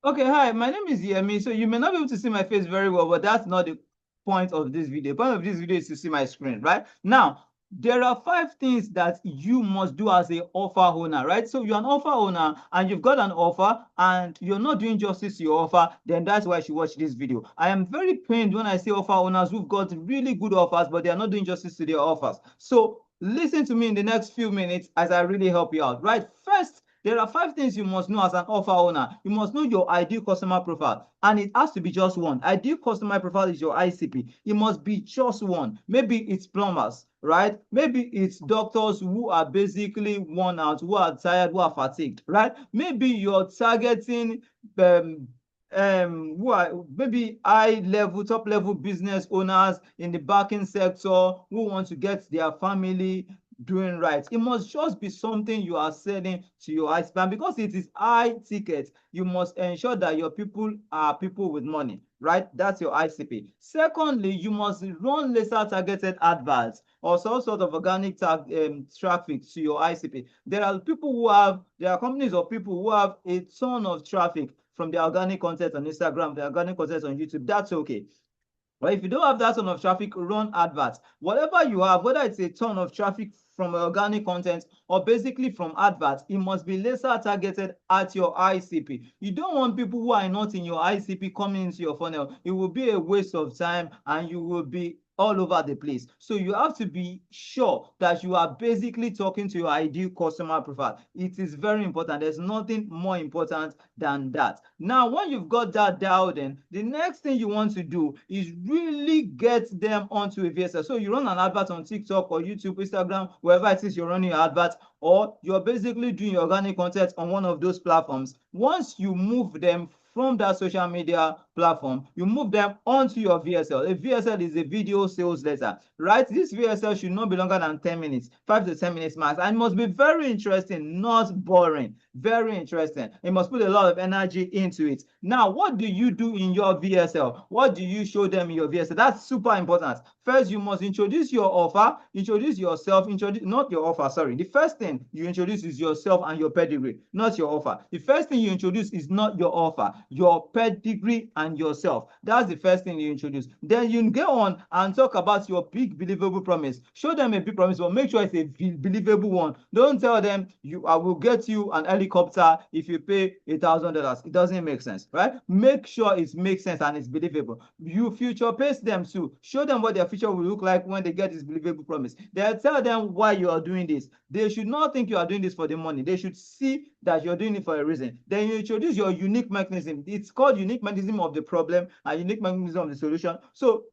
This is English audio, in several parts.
Okay, hi, my name is Yemi. So you may not be able to see my face very well, but that's not the point of this video. The point of this video is to see my screen, right? Now, there are 5 things that you must do as a offer owner, right? So you're an offer owner and you've got an offer and you're not doing justice to your offer, then that's why you should watch this video. I am very pained when I see offer owners who've got really good offers, but they are not doing justice to their offers. So listen to me in the next few minutes as I really help you out, right? First, there are 5 things you must know as an offer owner. You must know your ideal customer profile, and it has to be just one. Ideal customer profile is your ICP. It must be just one. Maybe it's plumbers, right? Maybe it's doctors who are basically worn out, who are tired, who are fatigued, right? Maybe you're targeting um, who are maybe high level, top level business owners in the banking sector who want to get their family doing right. It must just be something you are selling to your husband because it is high ticket. You must ensure that your people are people with money, right? That's your ICP. Secondly, you must run laser targeted adverts or some sort of organic traffic to your ICP. There are companies or people who have a ton of traffic from their organic content on Instagram, their organic content on YouTube. That's okay. But if you don't have that ton of traffic, run adverts. Whatever you have, whether it's a ton of traffic from organic content or basically from adverts, it must be laser targeted at your ICP. You don't want people who are not in your ICP coming into your funnel. It will be a waste of time and you will be all over the place. So you have to be sure that you are basically talking to your ideal customer profile. It is very important. There's nothing more important than that. Now, when you've got that dialed in, the next thing you want to do is really get them onto a VSL. So you run an advert on TikTok or YouTube, Instagram, wherever it is you're running your advert, or you're basically doing your organic content on one of those platforms. Once you move them from that social media platform, you move them onto your VSL. A VSL is a video sales letter, right? This VSL should not be longer than 10 minutes, 5 to 10 minutes max, and it must be very interesting, not boring. Very interesting. You must put a lot of energy into it. Now, what do you do in your VSL? What do you show them in your VSL? That's super important. First, you must introduce your offer, introduce yourself, introduce not your offer, sorry. The first thing you introduce is yourself and your pedigree, not your offer. The first thing you introduce is not your offer, your pedigree and yourself. That's the first thing you introduce. Then you go on and talk about your big believable promise. Show them a big promise, but make sure it's a believable one. Don't tell them I will get you an helicopter if you pay $1,000. It doesn't make sense, right? Make sure it makes sense and it's believable. You future pace them too. Show them what their future will look like when they get this believable promise. They'll tell them why you are doing this. They should not think you are doing this for the money. They should see that you're doing it for a reason. Then you introduce your unique mechanism. It's called unique mechanism of the problem and unique mechanism of the solution. So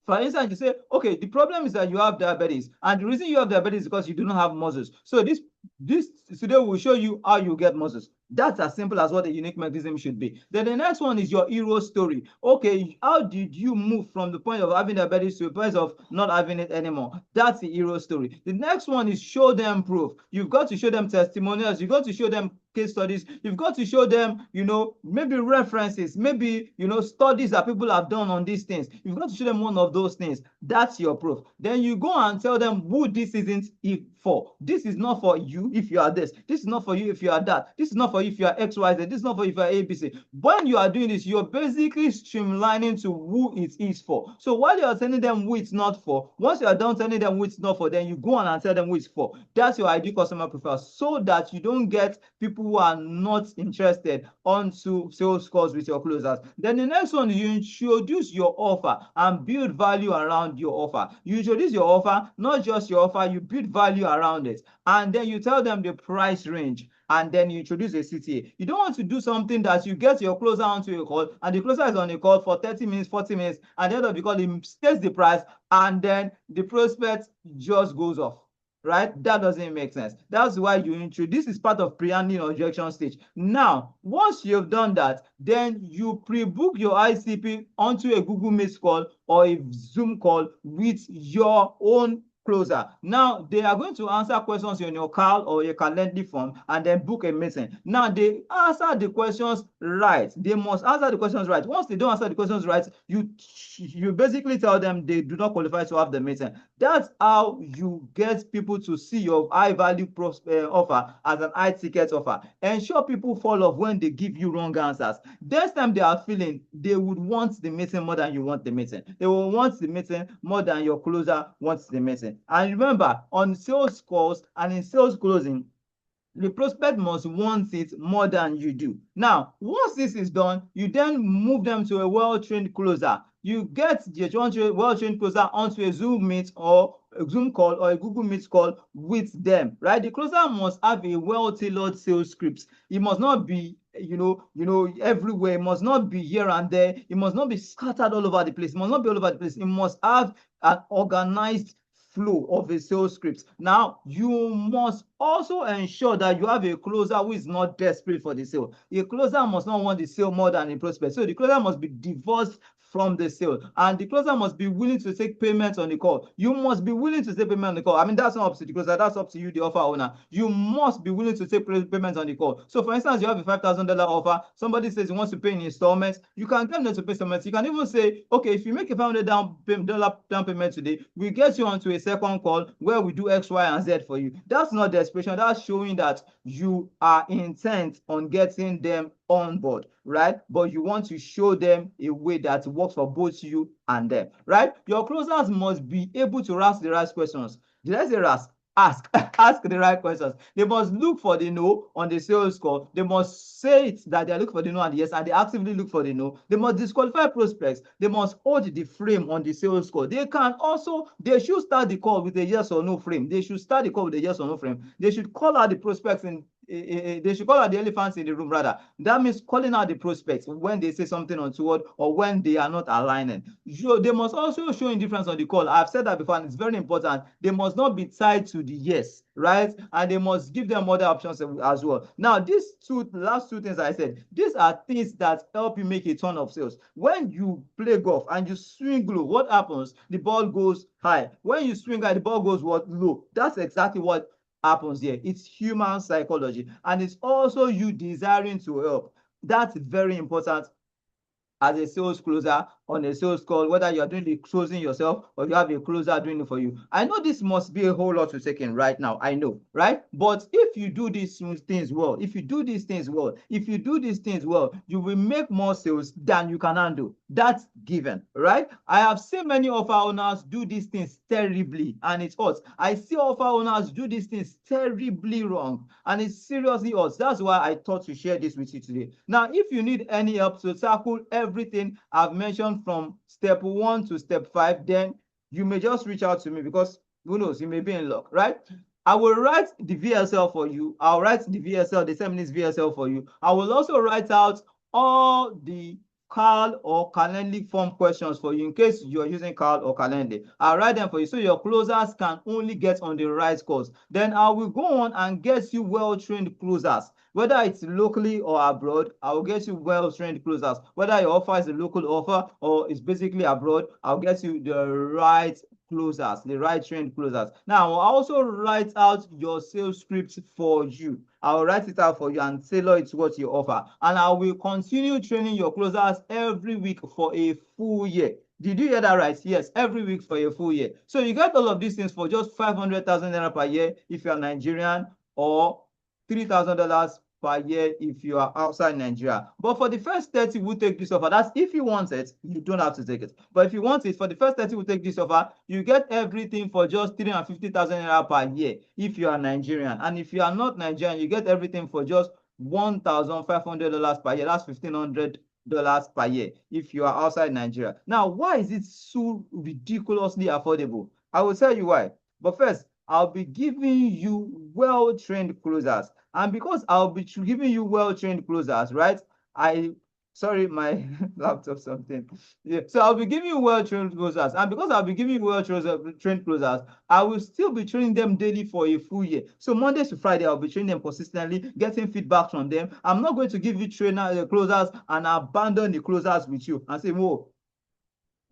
for instance, you say, okay, the problem is that you have diabetes, and the reason you have diabetes is because you do not have muscles. So this today will show you how you get muscles. That's as simple as what a unique mechanism should be. Then the next one is your hero story. Okay, how did you move from the point of having diabetes to the point of not having it anymore? That's the hero story. The next one is show them proof. You've got to show them testimonials. You've got to show them case studies. You've got to show them, maybe references, maybe, studies that people have done on these things. You've got to show them one of those things. That's your proof. Then you go and tell them who this isn't for. This is not for you if you are this. This is not for you if you are that. This is not for you if you are XYZ. This is not for you if you are ABC. When you are doing this, you're basically streamlining to who it is for. So while you are telling them who it's not for, once you are done telling them who it's not for, then you go on and tell them who it's for. That's your ideal customer profile, so that you don't get people who are not interested onto sales calls with your closers. Then the next one, you introduce your offer and build value around your offer. You introduce your offer, not just your offer, you build value around it. And then you tell them the price range. And then you introduce a CTA. You don't want to do something that you get your closer onto a call and the closer is on a call for 30 minutes, 40 minutes, and the end of the call, he states the price, and then the prospect just goes off. Right? That doesn't make sense. That's why you introduce. This is part of pre-handling objection stage. Now, once you've done that, then you pre-book your ICP onto a Google Meet call or a Zoom call with your own closer. Now they are going to answer questions in your CAL or your Calendly form and then book a meeting. Now they answer the questions right. They must answer the questions right. Once they don't answer the questions right, you basically tell them they do not qualify to have the meeting. That's how you get people to see your high value offer as an high ticket offer. Ensure people fall off when they give you wrong answers. Next time they are feeling, they would want the meeting more than you want the meeting. They will want the meeting more than your closer wants the meeting. And remember, on sales calls and in sales closing, the prospect must want it more than you do. Now, once this is done, you then move them to a well-trained closer. You get the well-trained closer onto a Zoom meet or a Zoom call or a Google Meet call with them, right? The closer must have a well-tailored sales script. It must not be everywhere. It must not be here and there. It must not be scattered all over the place. It must not be all over the place. It must have an organized flow of a sales script. Now, you must also ensure that you have a closer who is not desperate for the sale. A closer must not want the sale more than a prospect. So the closer must be divorced from the sale, and the closer must be willing to take payment on the call. You must be willing to take payment on the call. I mean, that's not up to the closer, that's up to you, the offer owner. You must be willing to take payment on the call. So for instance, you have a $5,000 offer, somebody says he wants to pay in installments, you can get them to pay installments. You can even say, okay, if you make a $500 down payment today, we get you onto a second call where we do X, Y, and Z for you. That's not desperation. That's showing that you are intent on getting them on board, right? But you want to show them a way that works for both you and them, right? Your closers must be able to ask the right questions. Did I say ask the right questions? They must look for the no on the sales call. They must say it that they are looking for the no and the yes, and they actively look for the no. They must disqualify prospects. They must hold the frame on the sales call. They should start the call with a yes or no frame. They should start the call with a yes or no frame. They should call out the prospects they should call out the elephants in the room, rather. That means calling out the prospects when they say something untoward or when they are not aligning. They must also show indifference on the call. I've said that before, and it's very important. They must not be tied to the yes, right? And they must give them other options as well. Now, these last two things I said, these are things that help you make a ton of sales. When you play golf and you swing low, what happens? The ball goes high. When you swing high, the ball goes what? Low. That's exactly what happens here. It's human psychology, and it's also you desiring to help. That's very important as a sales closer on a sales call, whether you're doing the closing yourself or you have a closer doing it for you. I know this must be a whole lot to take in right now. I know, right? But if you do these things well, if you do these things well, you will make more sales than you can handle. That's given, right? I have seen many offer owners do these things terribly, and it hurts. I see offer owners do these things terribly wrong, and it seriously hurts. That's why I thought to share this with you today. Now, if you need any help to tackle everything I've mentioned from step 1 to step 5, then you may just reach out to me, because who knows, you may be in luck, right? I will write the VSL for you. I'll write the VSL, the 7 minutes VSL for you. I will also write out all the CAL or Calendly form questions for you in case you're using CAL or Calendly. I'll write them for you so your closers can only get on the right calls. Then I will go on and get you well-trained closers. Whether it's locally or abroad, I will get you well-trained closers. Whether your offer is a local offer or it's basically abroad, I'll get you the right closers, the right trained closers. Now, I'll also write out your sales script for you. I'll write it out for you and tailor it to what you offer. And I will continue training your closers every week for a full year. Did you hear that right? Yes, every week for a full year. So you get all of these things for just 500,000 naira per year if you're Nigerian, or $3,000 per year if you are outside Nigeria. But for the first 30 who take this offer, that's if you want it, you don't have to take it. But if you want it, for the first 30 who take this offer, you get everything for just 350,000 naira per year if you are Nigerian. And if you are not Nigerian, you get everything for just $1,500 per year. That's $1,500 per year if you are outside Nigeria. Now, why is it so ridiculously affordable? I will tell you why. But first, I'll be giving you well-trained closers. And because I'll be giving you well-trained closers, right? Sorry, my laptop something. Yeah. So I'll be giving you well-trained closers. And because I'll be giving you well-trained closers, I will still be training them daily for a full year. So Monday to Friday, I'll be training them consistently, getting feedback from them. I'm not going to give you closers and abandon the closers with you and say, whoa,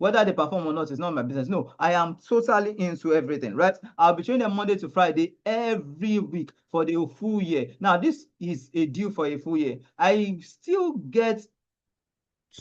Whether they perform or not is not my business. No, I am totally into everything, right? I'll be training them Monday to Friday every week for the full year. Now, this is a deal for a full year. I still get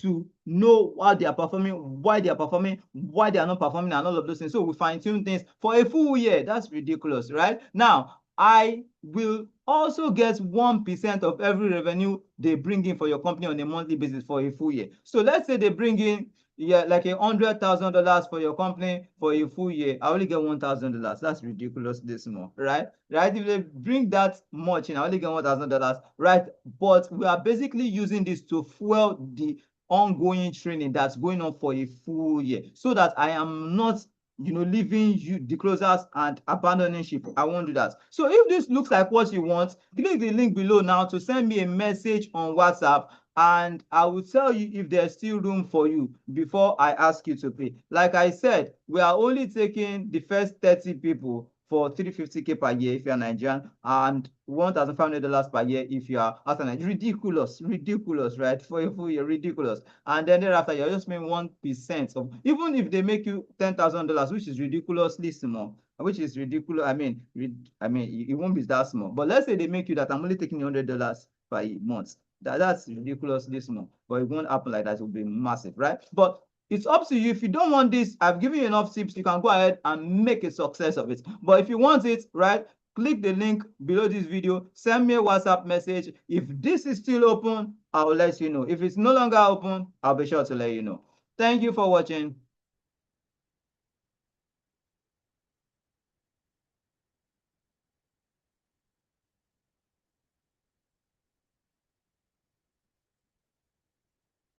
to know how they are performing, why they are performing, why they are not performing, and all of those things. So we fine-tune things for a full year. That's ridiculous, right? Now, I will also get 1% of every revenue they bring in for your company on a monthly basis for a full year. So let's say they bring in like $100,000 for your company for a full year. I only get $1,000. That's ridiculous this small, right? Right? If they bring that much in, I only get $1,000, right? But we are basically using this to fuel the ongoing training that's going on for a full year, so that I am not leaving you the closers and abandoning ship. I won't do that. So if this looks like what you want, click the link below now to send me a message on WhatsApp, and I will tell you if there's still room for you before I ask you to pay. Like I said, we are only taking the first 30 people for 350K per year if you're Nigerian, and $1,500 per year if you are outside Nigeria. Ridiculous, right? For a full year, ridiculous. And then thereafter, you're just paying 1% of, even if they make you $10,000, which is ridiculously small, which is ridiculous. It won't be that small. But let's say they make you that, I'm only taking $100 per month. That's ridiculously small, but it won't happen like that. It will be massive, right? But it's up to you. If you don't want this, I've given you enough tips. You can go ahead and make a success of it. But if you want it, right, click the link below this video, send me a WhatsApp message. If this is still open, I'll let you know. If it's no longer open, I'll be sure to let you know. Thank you for watching.